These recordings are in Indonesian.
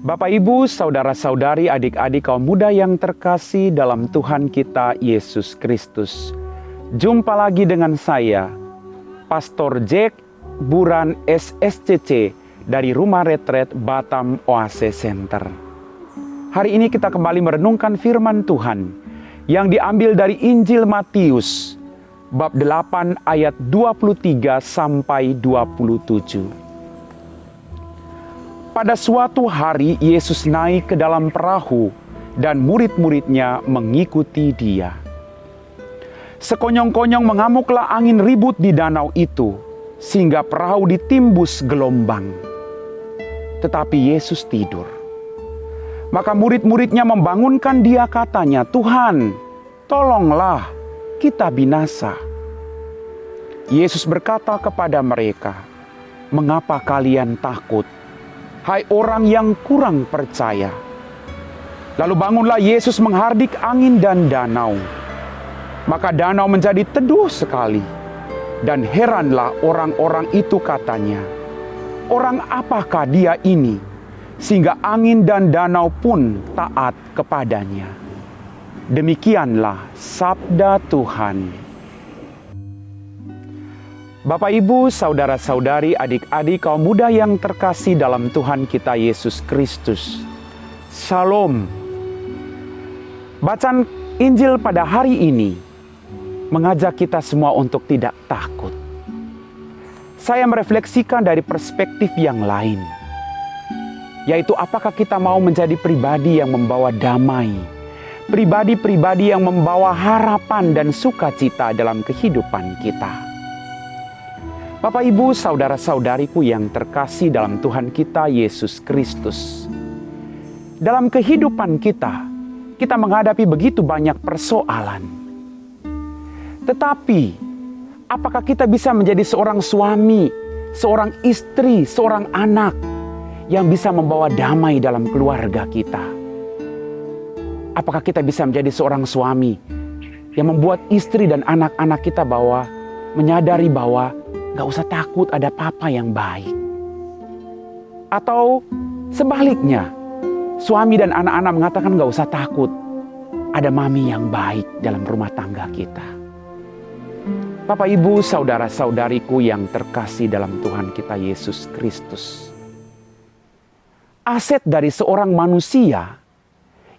Bapak, Ibu, saudara-saudari, adik-adik kaum muda yang terkasih dalam Tuhan kita Yesus Kristus. Jumpa lagi dengan saya, Pastor Jack Buran SSCC dari Rumah Retret Batam Oase Center. Hari ini kita kembali merenungkan firman Tuhan yang diambil dari Injil Matius, bab 8 ayat 23 sampai 27. Pada suatu hari Yesus naik ke dalam perahu dan murid-muridnya mengikuti Dia. Sekonyong-konyong mengamuklah angin ribut di danau itu, sehingga perahu ditimbus gelombang. Tetapi Yesus tidur. Maka murid-muridnya membangunkan Dia, katanya, "Tuhan, tolonglah, kita binasa." Yesus berkata kepada mereka, "Mengapa kalian takut? Hai orang yang kurang percaya." Lalu bangunlah Yesus menghardik angin dan danau. Maka danau menjadi teduh sekali. Dan heranlah orang-orang itu, katanya, "Orang apakah Dia ini, sehingga angin dan danau pun taat kepadanya?" Demikianlah sabda Tuhan. Bapak, Ibu, saudara-saudari, adik-adik kaum muda yang terkasih dalam Tuhan kita Yesus Kristus. Shalom. Bacaan Injil pada hari ini mengajak kita semua untuk tidak takut. Saya merefleksikan dari perspektif yang lain, yaitu apakah kita mau menjadi pribadi yang membawa damai, pribadi-pribadi yang membawa harapan dan sukacita dalam kehidupan kita. Bapak, Ibu, saudara-saudariku yang terkasih dalam Tuhan kita Yesus Kristus. Dalam kehidupan kita menghadapi begitu banyak persoalan. Tetapi, apakah kita bisa menjadi seorang suami, seorang istri, seorang anak yang bisa membawa damai dalam keluarga kita? Apakah kita bisa menjadi seorang suami yang membuat istri dan anak-anak kita menyadari bahwa gak usah takut, ada papa yang baik? Atau sebaliknya, suami dan anak-anak mengatakan gak usah takut, ada mami yang baik dalam rumah tangga kita. Bapak, Ibu, saudara-saudariku yang terkasih dalam Tuhan kita Yesus Kristus. Aset dari seorang manusia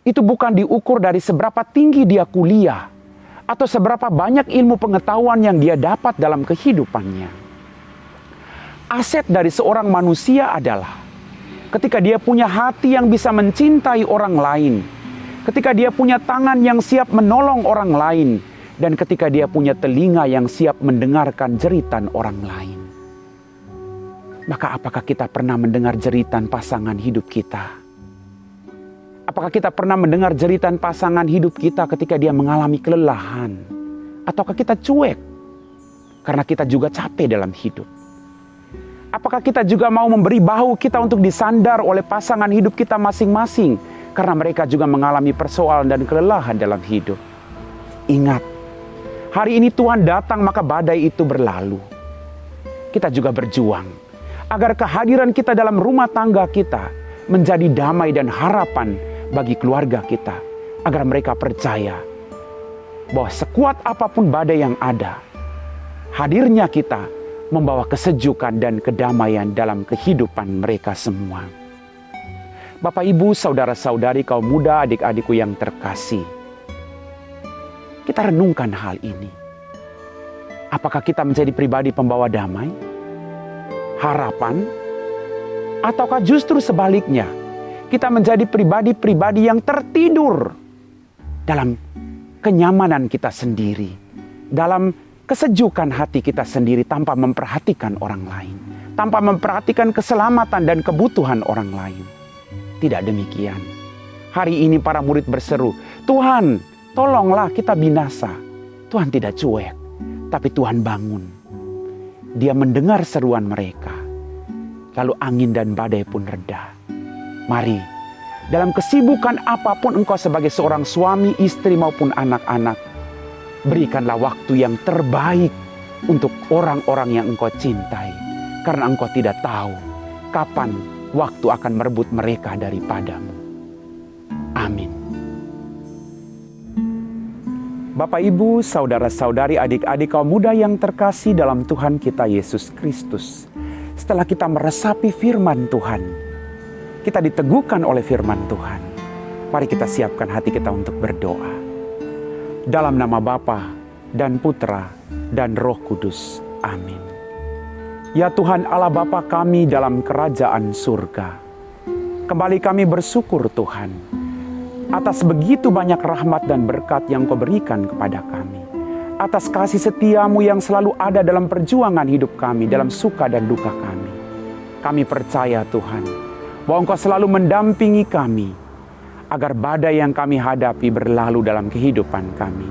itu bukan diukur dari seberapa tinggi dia kuliah atau seberapa banyak ilmu pengetahuan yang dia dapat dalam kehidupannya. Aset dari seorang manusia adalah ketika dia punya hati yang bisa mencintai orang lain, ketika dia punya tangan yang siap menolong orang lain, dan ketika dia punya telinga yang siap mendengarkan jeritan orang lain. Maka apakah kita pernah mendengar jeritan pasangan hidup kita? Apakah kita pernah mendengar jeritan pasangan hidup kita ketika dia mengalami kelelahan? Ataukah kita cuek karena kita juga capek dalam hidup? Apakah kita juga mau memberi bahu kita untuk disandar oleh pasangan hidup kita masing-masing karena mereka juga mengalami persoalan dan kelelahan dalam hidup? Ingat, hari ini Tuhan datang maka badai itu berlalu. Kita juga berjuang agar kehadiran kita dalam rumah tangga kita menjadi damai dan harapan bagi keluarga kita, agar mereka percaya bahwa sekuat apapun badai yang ada, hadirnya kita membawa kesejukan dan kedamaian dalam kehidupan mereka semua. Bapak, Ibu, saudara-saudari kaum muda, adik-adikku yang terkasih, kita renungkan hal ini. Apakah kita menjadi pribadi pembawa damai, harapan, ataukah justru sebaliknya, kita menjadi pribadi-pribadi yang tertidur dalam kenyamanan kita sendiri, dalam kesejukan hati kita sendiri tanpa memperhatikan orang lain, tanpa memperhatikan keselamatan dan kebutuhan orang lain? Tidak demikian. Hari ini para murid berseru, "Tuhan, tolonglah, kita binasa." Tuhan tidak cuek, tapi Tuhan bangun. Dia mendengar seruan mereka. Lalu angin dan badai pun reda. Mari, dalam kesibukan apapun engkau sebagai seorang suami, istri maupun anak-anak, berikanlah waktu yang terbaik untuk orang-orang yang engkau cintai. Karena engkau tidak tahu kapan waktu akan merebut mereka daripadamu. Amin. Bapak, Ibu, saudara-saudari, adik-adik kaum muda yang terkasih dalam Tuhan kita Yesus Kristus. Setelah kita meresapi firman Tuhan, kita diteguhkan oleh firman Tuhan. Mari kita siapkan hati kita untuk berdoa. Dalam nama Bapa dan Putra dan Roh Kudus. Amin. Ya Tuhan Allah Bapa kami dalam kerajaan surga, kembali kami bersyukur Tuhan atas begitu banyak rahmat dan berkat yang Kau berikan kepada kami. Atas kasih setiamu yang selalu ada dalam perjuangan hidup kami, dalam suka dan duka kami. Kami percaya Tuhan, bahwa Engkau selalu mendampingi kami, agar badai yang kami hadapi berlalu dalam kehidupan kami.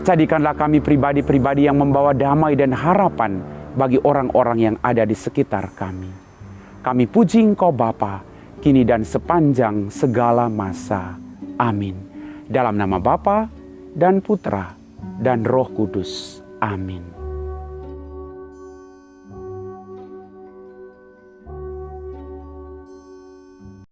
Jadikanlah kami pribadi-pribadi yang membawa damai dan harapan bagi orang-orang yang ada di sekitar kami. Kami puji Engkau Bapa, kini dan sepanjang segala masa. Amin. Dalam nama Bapa dan Putra dan Roh Kudus. Amin.